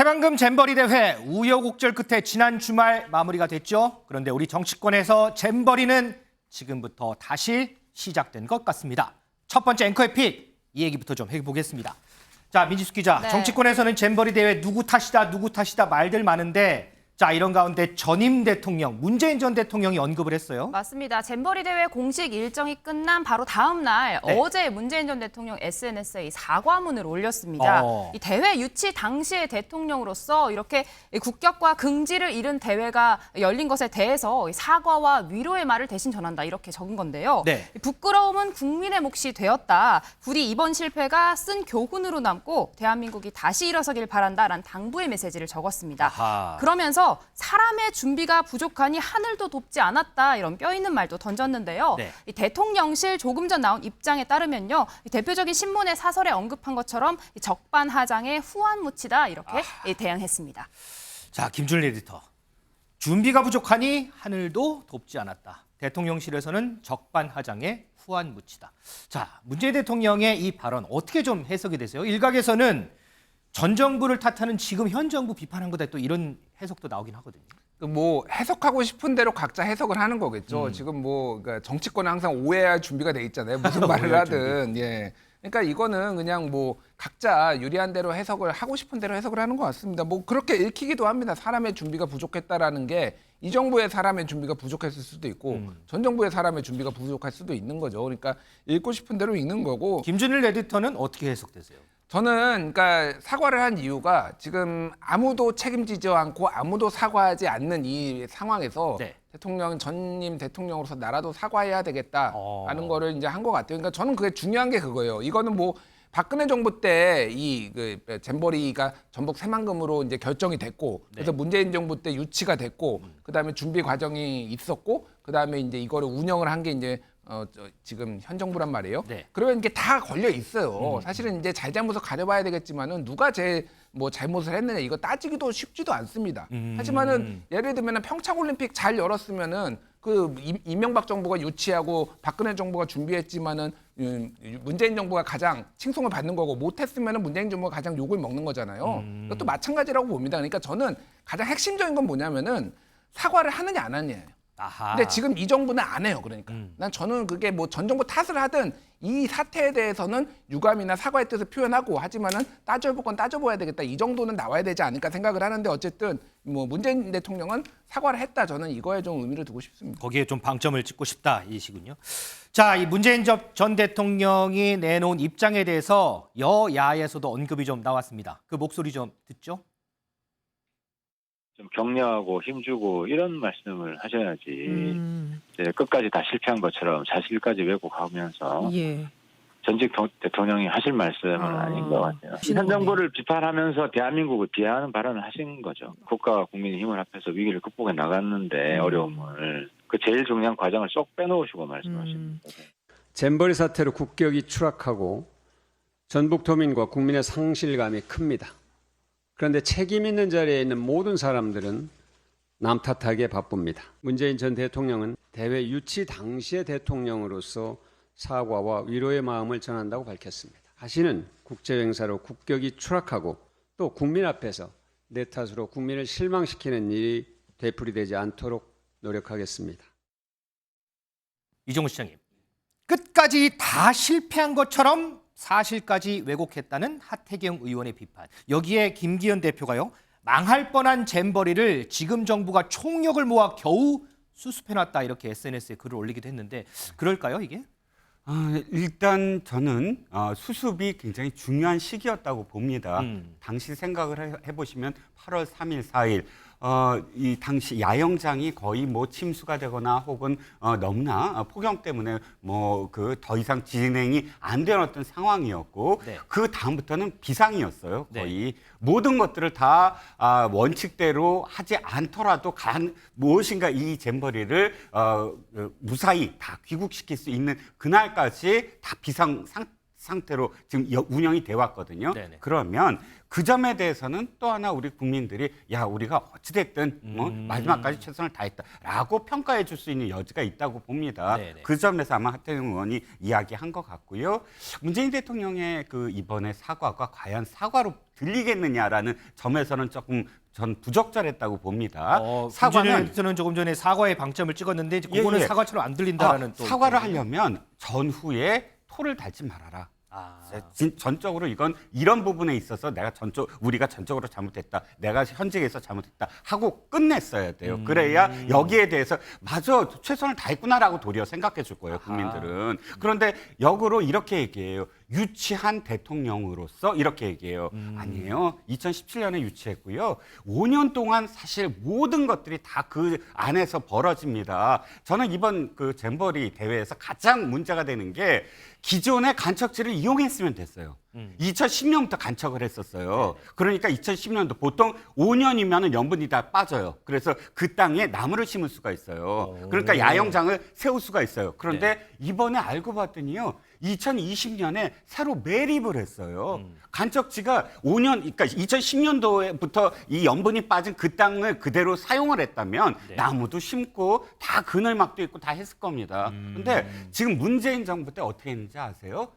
새만금 잼버리 대회 우여곡절 끝에 지난 주말 마무리가 됐죠. 그런데 우리 정치권에서 잼버리는 지금부터 다시 시작된 것 같습니다. 첫 번째 앵커의 픽, 이 얘기부터 좀 해보겠습니다. 자, 민지숙 기자, 네. 정치권에서는 잼버리 대회 누구 탓이다 말들 많은데 자, 이런 가운데 전임 대통령, 문재인 전 대통령이 언급을 했어요. 맞습니다. 잼버리 대회 공식 일정이 끝난 바로 다음 날 네. 어제 문재인 전 대통령 SNS에 사과문을 올렸습니다. 이 대회 유치 당시의 대통령으로서 이렇게 국격과 긍지를 잃은 대회가 열린 것에 대해서 사과와 위로의 말을 대신 전한다 이렇게 적은 건데요. 네. 부끄러움은 국민의 몫이 되었다. 부디 이번 실패가 쓴 교훈으로 남고 대한민국이 다시 일어서길 바란다라는 당부의 메시지를 적었습니다. 아하. 그러면서 사람의 준비가 부족하니 하늘도 돕지 않았다 이런 뼈 있는 말도 던졌는데요. 네. 이 대통령실 조금 전 나온 입장에 따르면요. 이 대표적인 신문의 사설에 언급한 것처럼 이 적반하장의 후안무치다 이렇게 대응했습니다. 자, 김준일 에디터. 준비가 부족하니 하늘도 돕지 않았다. 대통령실에서는 적반하장의 후안무치다. 자, 문재인 대통령의 이 발언 어떻게 좀 해석이 되세요? 일각에서는 전 정부를 탓하는 지금 현 정부 비판한 거다 또 이런 해석도 나오긴 하거든요. 뭐 해석하고 싶은 대로 각자 해석을 하는 거겠죠. 지금 뭐 그러니까 정치권은 항상 오해할 준비가 돼 있잖아요. 무슨 말을 하든. 예. 그러니까 이거는 그냥 뭐 각자 유리한 대로 해석을 하고 싶은 대로 해석을 하는 것 같습니다. 뭐 그렇게 읽히기도 합니다. 사람의 준비가 부족했다라는 게 이 정부의 사람의 준비가 부족했을 수도 있고 전 정부의 사람의 준비가 부족할 수도 있는 거죠. 그러니까 읽고 싶은 대로 읽는 거고. 김준일 에디터는 어떻게 해석되세요? 저는 그러니까 사과를 한 이유가 지금 아무도 책임지지 않고 아무도 사과하지 않는 이 상황에서 네. 대통령 전임 대통령으로서 나라도 사과해야 되겠다라는 거를 이제 한 것 같아요. 그러니까 저는 그게 중요한 게 그거예요. 이거는 뭐 박근혜 정부 때 이 그 잼버리가 전북 새만금으로 이제 결정이 됐고 그래서 문재인 정부 때 유치가 됐고 그다음에 준비 과정이 있었고 그다음에 이제 이거를 운영을 한 게 이제 지금 현 정부란 말이에요. 네. 그러면 이게 다 걸려 있어요. 사실은 이제 잘잘못을 가려봐야 되겠지만은 누가 제일 뭐 잘못을 했느냐 이거 따지기도 쉽지도 않습니다. 하지만은 예를 들면은 평창올림픽 잘 열었으면은 그 이명박 정부가 유치하고 박근혜 정부가 준비했지만은 문재인 정부가 가장 칭송을 받는 거고 못했으면은 문재인 정부가 가장 욕을 먹는 거잖아요. 그것도 마찬가지라고 봅니다. 그러니까 저는 가장 핵심적인 건 뭐냐면은 사과를 하느냐 안 하느냐예요. 아하. 근데 지금 이 정부는 안 해요. 그러니까 저는 그게 뭐 전 정부 탓을 하든 이 사태에 대해서는 유감이나 사과의 뜻을 표현하고 하지만은 따져볼 건 따져봐야 되겠다. 이 정도는 나와야 되지 않을까 생각을 하는데 어쨌든 뭐 문재인 대통령은 사과를 했다. 저는 이거에 좀 의미를 두고 싶습니다. 거기에 좀 방점을 찍고 싶다 이시군요. 자, 이 문재인 전 대통령이 내놓은 입장에 대해서 여야에서도 언급이 좀 나왔습니다. 그 목소리 좀 듣죠? 좀 격려하고 힘주고 이런 말씀을 하셔야지 이제 끝까지 다 실패한 것처럼 사실까지 왜곡하면서 전직 대통령이 하실 말씀은 아닌 것 같아요. 현 정부를 비판하면서 대한민국을 비하하는 발언을 하신 거죠. 국가와 국민의 힘을 합해서 위기를 극복해 나갔는데 어려움을 그 제일 중요한 과정을 쏙 빼놓으시고 말씀하시는 거죠. 잼버리 사태로 국격이 추락하고 전북도민과 국민의 상실감이 큽니다. 그런데 책임 있는 자리에 있는 모든 사람들은 남 탓하기에 바쁩니다. 문재인 전 대통령은 대회 유치 당시의 대통령으로서 사과와 위로의 마음을 전한다고 밝혔습니다. 다시는 국제행사로 국격이 추락하고 또 국민 앞에서 내 탓으로 국민을 실망시키는 일이 되풀이되지 않도록 노력하겠습니다. 이종우 시장님, 끝까지 다 실패한 것처럼 사실까지 왜곡했다는 하태경 의원의 비판. 여기에 김기현 대표가요. 망할 뻔한 잼버리를 지금 정부가 총력을 모아 겨우 수습해놨다 이렇게 SNS에 글을 올리기도 했는데 그럴까요 이게? 일단 저는 수습이 굉장히 중요한 시기였다고 봅니다. 당시 생각을 해보시면 8월 3일, 4일 이 당시 야영장이 거의 뭐 침수가 되거나 혹은 너무나 폭염 때문에 뭐 그 더 이상 진행이 안 되는 어떤 상황이었고 네. 그 다음부터는 비상이었어요. 거의 모든 것들을 다 원칙대로 하지 않더라도 무엇인가 이 잼버리를 무사히 다 귀국시킬 수 있는 그날까지 다 비상 상태로 지금 운영이 돼 왔거든요. 네네. 그러면 그 점에 대해서는 또 하나 우리 국민들이 야 우리가 어찌됐든 마지막까지 최선을 다했다라고 평가해 줄 수 있는 여지가 있다고 봅니다. 네네. 그 점에서 아마 하태경 의원이 이야기한 것 같고요. 문재인 대통령의 그 이번에 사과가 과연 사과로 들리겠느냐라는 점에서는 조금 전 부적절했다고 봅니다. 사과는 조금 전에 사과의 방점을 찍었는데 그거는 예. 사과처럼 안 들린다라는 또 사과를 입장이에요. 하려면 전후에 토를 달지 말아라. 아. 전적으로 이건 이런 부분에 있어서 우리가 전적으로 잘못했다. 내가 현직에서 잘못했다 하고 끝냈어야 돼요. 그래야 여기에 대해서 맞아 최선을 다했구나라고 도리어 생각해 줄 거예요. 국민들은. 그런데 역으로 이렇게 얘기해요. 유치한 대통령으로서 이렇게 얘기해요. 아니에요. 2017년에 유치했고요. 5년 동안 사실 모든 것들이 다 그 안에서 벌어집니다. 저는 이번 그 잼버리 대회에서 가장 문제가 되는 게 기존의 간척지를 이용했으면 됐어요. 2010년부터 간척을 했었어요. 그러니까 2010년도 보통 5년이면 연분이 다 빠져요. 그래서 그 땅에 나무를 심을 수가 있어요. 그러니까 야영장을 세울 수가 있어요. 그런데 이번에 알고 봤더니요. 2020년에 새로 매립을 했어요. 간척지가 5년, 그러니까 2010년도부터 이 염분이 빠진 그 땅을 그대로 사용을 했다면 나무도 심고 다 그늘막도 있고 다 했을 겁니다. 근데 지금 문재인 정부 때 어떻게 했는지 아세요?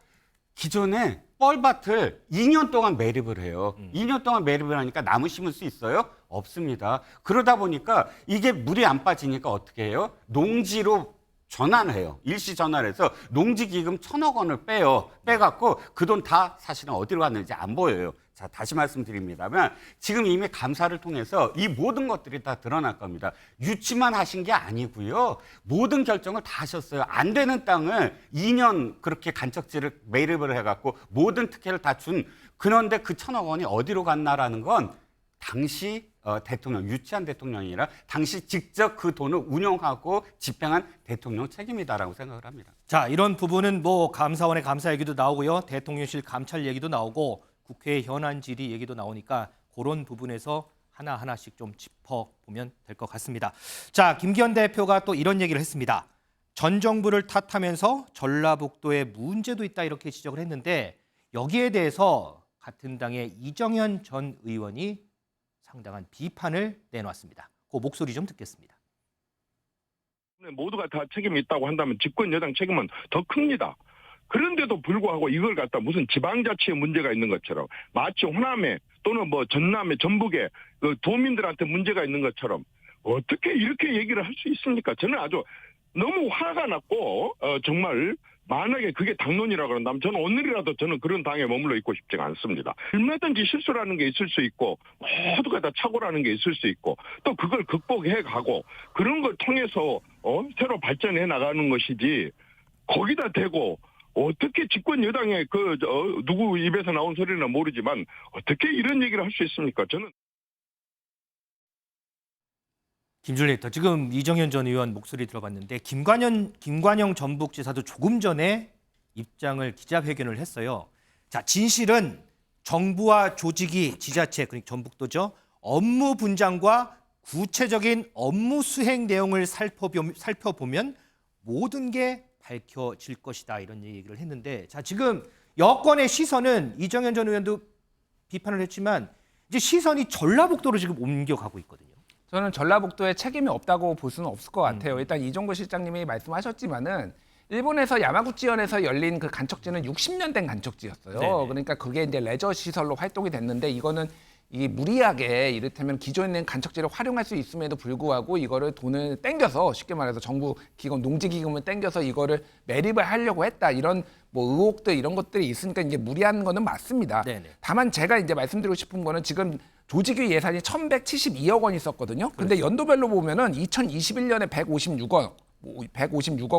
기존에 뻘밭을 2년 동안 매립을 해요. 2년 동안 매립을 하니까 나무 심을 수 있어요? 없습니다. 그러다 보니까 이게 물이 안 빠지니까 어떻게 해요? 농지로 전환해요. 일시 전환해서 농지기금 1,000억 원을 빼요. 빼갖고 그 돈 다 사실은 어디로 갔는지 안 보여요. 자, 다시 말씀드립니다만 지금 이미 감사를 통해서 이 모든 것들이 다 드러날 겁니다. 유치만 하신 게 아니고요. 모든 결정을 다 하셨어요. 안 되는 땅을 2년 그렇게 간척지를 매립을 해갖고 모든 특혜를 다 준. 그런데 그 1,000억 원이 어디로 갔나라는 건 당시 대통령, 유치한 대통령이 아니라 당시 직접 그 돈을 운용하고 집행한 대통령 책임이다라고 생각을 합니다. 자, 이런 부분은 뭐 감사원의 감사 얘기도 나오고요. 대통령실 감찰 얘기도 나오고 국회 현안 질의 얘기도 나오니까 그런 부분에서 하나하나씩 좀 짚어보면 될 것 같습니다. 자, 김기현 대표가 또 이런 얘기를 했습니다. 전 정부를 탓하면서 전라북도에 문제도 있다 이렇게 지적을 했는데 여기에 대해서 같은 당의 이정현 전 의원이 상당한 비판을 내놨습니다. 그 목소리 좀 듣겠습니다. 모두가 다 책임이 있다고 한다면 집권 여당 책임은 더 큽니다. 그런데도 불구하고 이걸 갖다 무슨 지방자치에 문제가 있는 것처럼 마치 호남에 또는 뭐 전남에 전북에 그 도민들한테 문제가 있는 것처럼 어떻게 이렇게 얘기를 할 수 있습니까? 저는 아주 너무 화가 났고 정말 만약에 그게 당론이라고 그런다면 저는 오늘이라도 저는 그런 당에 머물러 있고 싶지가 않습니다. 얼마든지 실수라는 게 있을 수 있고 모두가 다 착오라는 게 있을 수 있고 또 그걸 극복해 가고 그런 걸 통해서 새로 발전해 나가는 것이지 거기다 대고 어떻게 집권 여당의 누구 입에서 나온 소리는 모르지만 어떻게 이런 얘기를 할 수 있습니까? 저는 김준일 리터 지금 이정현 전 의원 목소리 들어봤는데 김관영 전북지사도 조금 전에 입장을 기자회견을 했어요. 자, 진실은 정부와 조직이 지자체 그러니까 전북도죠. 업무 분장과 구체적인 업무 수행 내용을 살펴보면 모든 게 밝혀질 것이다 이런 얘기를 했는데 자, 지금 여권의 시선은 이정현 전 의원도 비판을 했지만 이제 시선이 전라북도로 지금 옮겨가고 있거든요. 저는 전라북도에 책임이 없다고 볼 수는 없을 것 같아요. 일단 이종구 실장님이 말씀하셨지만은 일본에서 야마구치현에서 열린 그 간척지는 60년 된 간척지였어요. 네네. 그러니까 그게 이제 레저 시설로 활동이 됐는데 이거는 이 무리하게 이를테면 기존에 있는 간척지를 활용할 수 있음에도 불구하고 이거를 돈을 땡겨서 쉽게 말해서 정부 기금 농지기금을 땡겨서 이거를 매립을 하려고 했다 이런 뭐 의혹들 이런 것들이 있으니까 이제 무리한 거는 맞습니다. 네네. 다만 제가 이제 말씀드리고 싶은 거는 지금 조직위 예산이 1,172억 원이 있었거든요. 근데 연도별로 보면은 2021년에 156억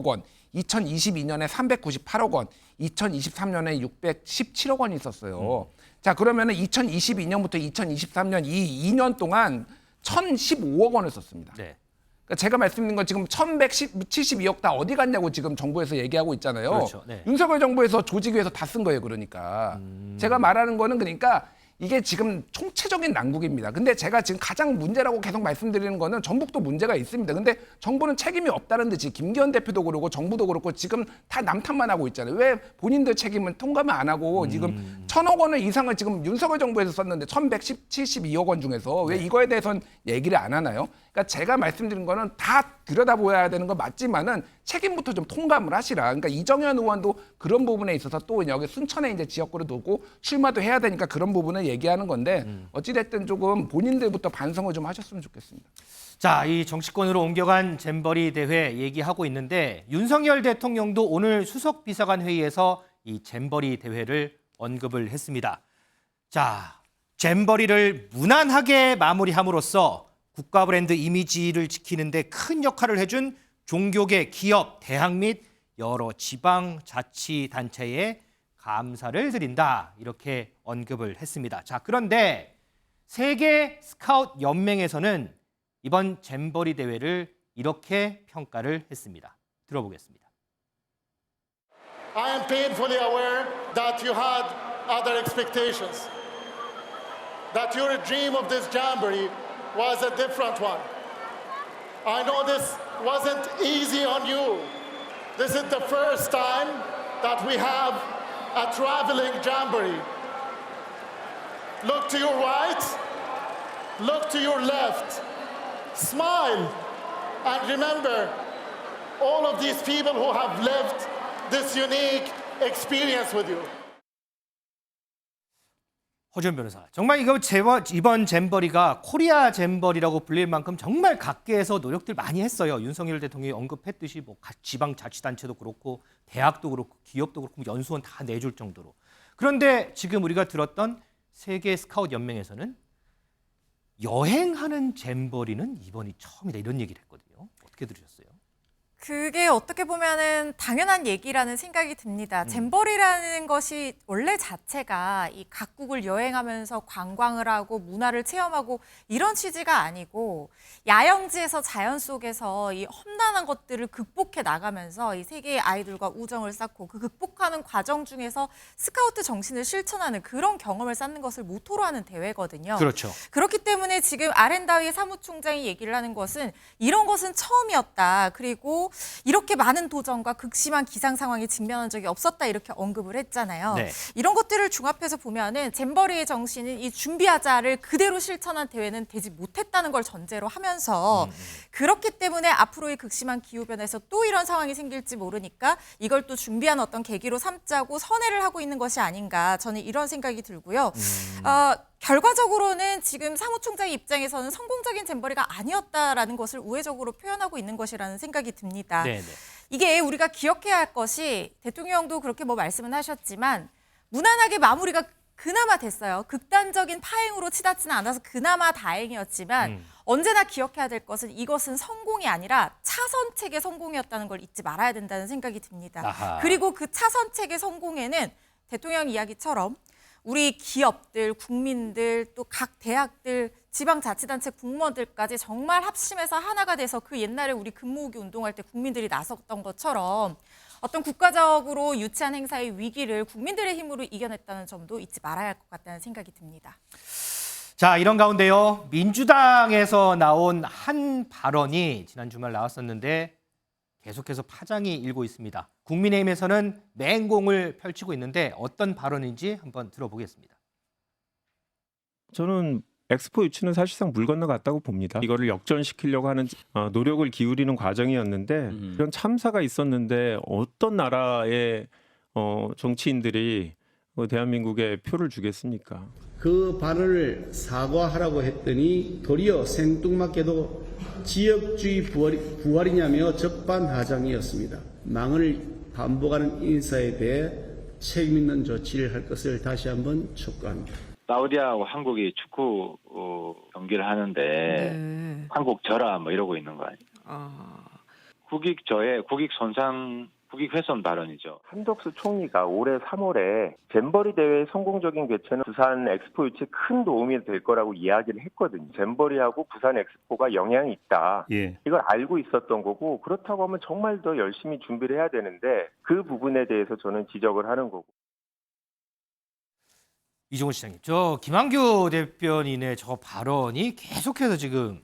원, 2022년에 398억 원, 2023년에 617억 원이 있었어요. 자, 그러면은 2022년부터 2023년 이 2년 동안 1,015억 원을 썼습니다. 네. 그러니까 제가 말씀드린 건 지금 1,172억 다 어디 갔냐고 지금 정부에서 얘기하고 있잖아요. 그렇죠. 네. 윤석열 정부에서 조직위에서 다 쓴 거예요. 그러니까 제가 말하는 거는 그러니까 이게 지금 총체적인 난국입니다. 근데 제가 지금 가장 문제라고 계속 말씀드리는 거는 전북도 문제가 있습니다. 근데 정부는 책임이 없다는 듯이 김기현 대표도 그러고 정부도 그렇고 지금 다 남탓만 하고 있잖아요. 왜 본인들 책임은 통감을 안 하고 지금 1,000억 원을 이상을 지금 윤석열 정부에서 썼는데 1,172억 원 중에서 왜 이거에 대해서는 얘기를 안 하나요? 그러니까 제가 말씀드린 거는 다 들여다보아야 되는 거 맞지만은 책임부터 좀 통감을 하시라. 그러니까 이정현 의원도 그런 부분에 있어서 또 여기 순천에 이제 지역구를 두고 출마도 해야 되니까 그런 부분을 얘기하는 건데 어찌됐든 조금 본인들부터 반성을 좀 하셨으면 좋겠습니다. 자, 이 정치권으로 옮겨간 잼버리 대회 얘기하고 있는데 윤석열 대통령도 오늘 수석 비서관 회의에서 이 잼버리 대회를 언급을 했습니다. 자, 잼버리를 무난하게 마무리함으로써 국가 브랜드 이미지를 지키는 데 큰 역할을 해준 종교계, 기업, 대학 및 여러 지방자치단체에 감사를 드린다. 이렇게 언급을 했습니다. 자, 그런데 세계 스카웃 연맹에서는 이번 잼버리 대회를 이렇게 평가를 했습니다. 들어보겠습니다. I am painfully aware that you had other expectations. That your dream of this jamboree was a different one. I know this wasn't easy on you. This is the first time that we have a traveling jamboree. Look to your right, look to your left, smile, and remember all of these people who have lived this unique experience with you. 허준 변호사, 정말 이번 잼버리가 코리아 잼버리라고 불릴 만큼 정말 각계에서 노력들 많이 했어요. 윤석열 대통령이 언급했듯이 뭐 지방자치단체도 그렇고 대학도 그렇고 기업도 그렇고 연수원 다 내줄 정도로. 그런데 지금 우리가 들었던 세계 스카웃 연맹에서는 여행하는 잼버리는 이번이 처음이다 이런 얘기를 했거든요. 어떻게 들으셨어요? 그게 어떻게 보면은 당연한 얘기라는 생각이 듭니다. 잼버리라는 것이 원래 자체가 이 각국을 여행하면서 관광을 하고 문화를 체험하고 이런 취지가 아니고 야영지에서 자연 속에서 이 험난한 것들을 극복해 나가면서 이 세계의 아이들과 우정을 쌓고 그 극복하는 과정 중에서 스카우트 정신을 실천하는 그런 경험을 쌓는 것을 모토로 하는 대회거든요. 그렇죠. 그렇기 때문에 지금 아렌다위 사무총장이 얘기를 하는 것은 이런 것은 처음이었다. 그리고 이렇게 많은 도전과 극심한 기상 상황에 직면한 적이 없었다 이렇게 언급을 했잖아요. 네. 이런 것들을 종합해서 보면은 잼버리의 정신은 이 준비하자를 그대로 실천한 대회는 되지 못했다는 걸 전제로 하면서 그렇기 때문에 앞으로의 극심한 기후변화에서 또 이런 상황이 생길지 모르니까 이걸 또 준비한 어떤 계기로 삼자고 선회를 하고 있는 것이 아닌가 저는 이런 생각이 들고요. 결과적으로는 지금 사무총장의 입장에서는 성공적인 잼버리가 아니었다라는 것을 우회적으로 표현하고 있는 것이라는 생각이 듭니다. 네네. 이게 우리가 기억해야 할 것이 대통령도 그렇게 뭐 말씀은 하셨지만 무난하게 마무리가 그나마 됐어요. 극단적인 파행으로 치닫지는 않아서 그나마 다행이었지만 언제나 기억해야 될 것은 이것은 성공이 아니라 차선책의 성공이었다는 걸 잊지 말아야 된다는 생각이 듭니다. 아하. 그리고 그 차선책의 성공에는 대통령 이야기처럼 우리 기업들, 국민들, 또 각 대학들, 지방자치단체 공무원들까지 정말 합심해서 하나가 돼서 그 옛날에 우리 근무후기 운동할 때 국민들이 나섰던 것처럼 어떤 국가적으로 유치한 행사의 위기를 국민들의 힘으로 이겨냈다는 점도 잊지 말아야 할 것 같다는 생각이 듭니다. 자, 이런 가운데요. 민주당에서 나온 한 발언이 지난 주말 나왔었는데 계속해서 파장이 일고 있습니다. 국민의힘에서는 맹공을 펼치고 있는데 어떤 발언인지 한번 들어보겠습니다. 저는 엑스포 유치는 사실상 물 건너갔다고 봅니다. 이거를 역전시키려고 하는 노력을 기울이는 과정이었는데 이런 참사가 있었는데 어떤 나라의 정치인들이 대한민국에 표를 주겠습니까? 그 발언을 사과하라고 했더니 도리어 생뚱맞게도 지역주의 부활이냐며 적반하장이었습니다. 망을 반복하는 인사에 대해 책임 있는 조치를 할 것을 다시 한번 촉구합니다. 사우디하고 한국이 축구 경기를 하는데 한국 져라 뭐 이러고 있는 거 아니에요? 국익 저해, 국익 손상, 국익 훼손 발언이죠. 한덕수 총리가 올해 3월에 잼버리 대회의 성공적인 개최는 부산 엑스포 유치에 큰 도움이 될 거라고 이야기를 했거든요. 잼버리하고 부산 엑스포가 영향이 있다. 이걸 알고 있었던 거고 그렇다고 하면 정말 더 열심히 준비를 해야 되는데 그 부분에 대해서 저는 지적을 하는 거고. 이종훈 시장님, 저 김한규 대변인의 저 발언이 계속해서 지금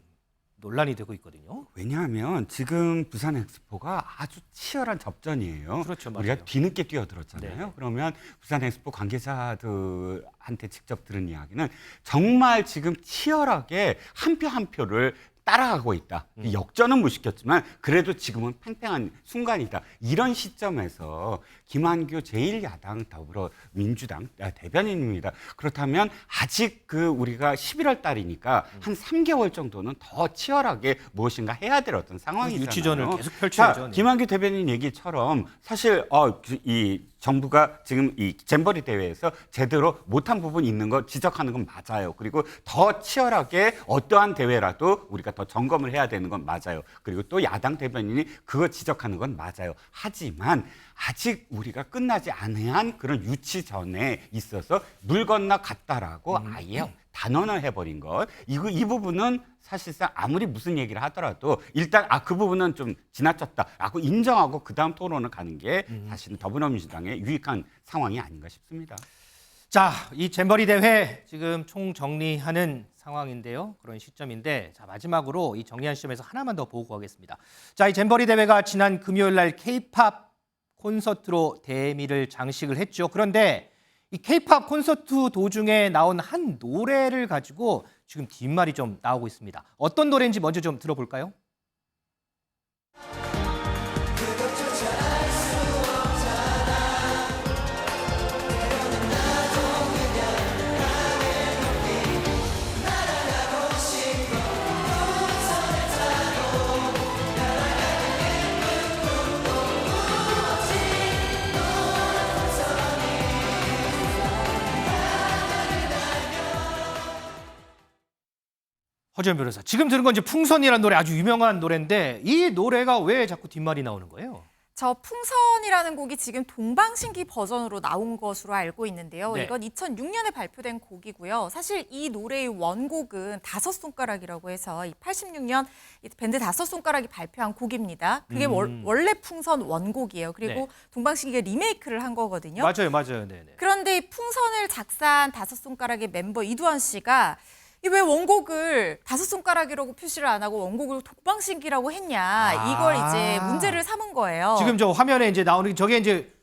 논란이 되고 있거든요. 왜냐하면 지금 부산 엑스포가 아주 치열한 접전이에요. 그렇죠, 우리가 맞아요. 뒤늦게 뛰어들었잖아요. 네. 그러면 부산 엑스포 관계자들한테 직접 들은 이야기는 정말 지금 치열하게 한 표 한 표를 따라가고 있다. 역전은 못 시켰지만 그래도 지금은 팽팽한 순간이다. 이런 시점에서 김한규 제1야당 더불어민주당 대변인입니다. 그렇다면 아직 우리가 11월 달이니까 한 3개월 정도는 더 치열하게 무엇인가 해야 될 어떤 상황이잖아요. 유치전을 계속 펼쳐야죠. 자, 네. 김한규 대변인 얘기처럼 사실 이 정부가 지금 이 잼버리 대회에서 제대로 못한 부분이 있는 거 지적하는 건 맞아요. 그리고 더 치열하게 어떠한 대회라도 우리가 더 점검을 해야 되는 건 맞아요. 그리고 또 야당 대변인이 그거 지적하는 건 맞아요. 하지만 아직 우리가 끝나지 않은 그런 유치전에 있어서 물 건너 갔다라고 아예 단언을 해버린 것. 이 부분은 사실상 아무리 무슨 얘기를 하더라도 일단 그 부분은 좀 지나쳤다라고 인정하고 그다음 토론을 가는 게 사실은 더불어민주당의 유익한 상황이 아닌가 싶습니다. 자, 이 잼버리 대회 지금 총정리하는 상황인데요. 그런 시점인데, 자, 마지막으로 이 정리한 시점에서 하나만 더 보고 가겠습니다. 자, 이 잼버리 대회가 지난 금요일 날 K-팝 콘서트로 대미를 장식을 했죠. 그런데 이 K-팝 콘서트 도중에 나온 한 노래를 가지고 지금 뒷말이 좀 나오고 있습니다. 어떤 노래인지 먼저 좀 들어볼까요? 허지연 변호사, 지금 들은 건 이제 풍선이라는 노래, 아주 유명한 노래인데 이 노래가 왜 자꾸 뒷말이 나오는 거예요? 저 풍선이라는 곡이 지금 동방신기 버전으로 나온 것으로 알고 있는데요. 네. 이건 2006년에 발표된 곡이고요. 사실 이 노래의 원곡은 다섯 손가락이라고 해서 이 86년 이 밴드 다섯 손가락이 발표한 곡입니다. 그게 원래 풍선 원곡이에요. 그리고 네. 동방신기가 리메이크를 한 거거든요. 맞아요, 맞아요. 네네. 그런데 이 풍선을 작사한 다섯 손가락의 멤버 이두환 씨가 왜 원곡을 다섯 손가락이라고 표시를 안 하고 원곡을 동방신기라고 했냐, 이걸 이제 문제를 삼은 거예요. 지금 저 화면에 이제 나오는 저게 이제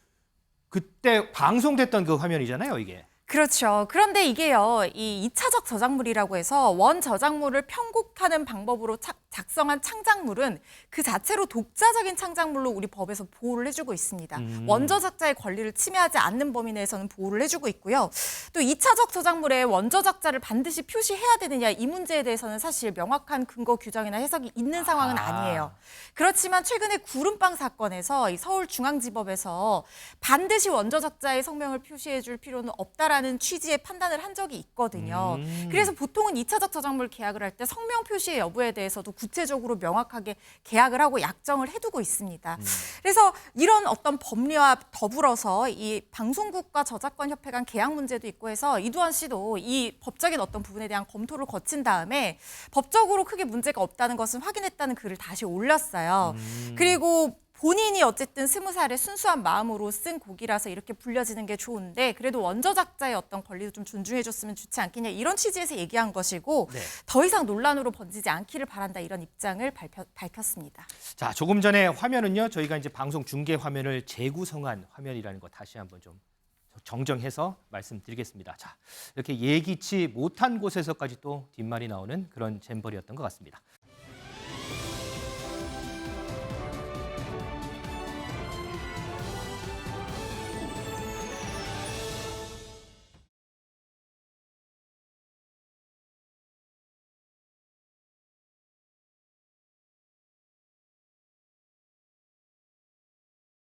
그때 방송됐던 그 화면이잖아요, 이게. 그렇죠. 그런데 이게요, 이 2차적 저작물이라고 해서 원 저작물을 편곡하는 방법으로 작성한 창작물은 그 자체로 독자적인 창작물로 우리 법에서 보호를 해주고 있습니다. 원저작자의 권리를 침해하지 않는 범위 내에서는 보호를 해주고 있고요. 또 2차적 저작물에 원저작자를 반드시 표시해야 되느냐, 이 문제에 대해서는 사실 명확한 근거 규정이나 해석이 있는 상황은 아니에요. 그렇지만 최근에 구름빵 사건에서 이 서울중앙지법에서 반드시 원저작자의 성명을 표시해 줄 필요는 없다라는 취지의 판단을 한 적이 있거든요. 그래서 보통은 2차적 저작물 계약을 할 때 성명 표시의 여부에 대해서도 구체적으로 명확하게 계약을 하고 약정을 해두고 있습니다. 그래서 이런 어떤 법리와 더불어서 이 방송국과 저작권협회 간 계약 문제도 있고 해서 이두환 씨도 이 법적인 어떤 부분에 대한 검토를 거친 다음에 법적으로 크게 문제가 없다는 것을 확인했다는 글을 다시 올렸어요. 그리고 본인이 어쨌든 20살의 순수한 마음으로 쓴 곡이라서 이렇게 불려지는 게 좋은데 그래도 원저작자의 어떤 권리도 좀 존중해줬으면 좋지 않겠냐, 이런 취지에서 얘기한 것이고, 네. 더 이상 논란으로 번지지 않기를 바란다, 이런 입장을 밝혔습니다. 자, 조금 전에 화면은요, 저희가 이제 방송 중계 화면을 재구성한 화면이라는 거 다시 한번 좀 정정해서 말씀드리겠습니다. 자, 이렇게 예기치 못한 곳에서까지 또 뒷말이 나오는 그런 잼버리였던 것 같습니다.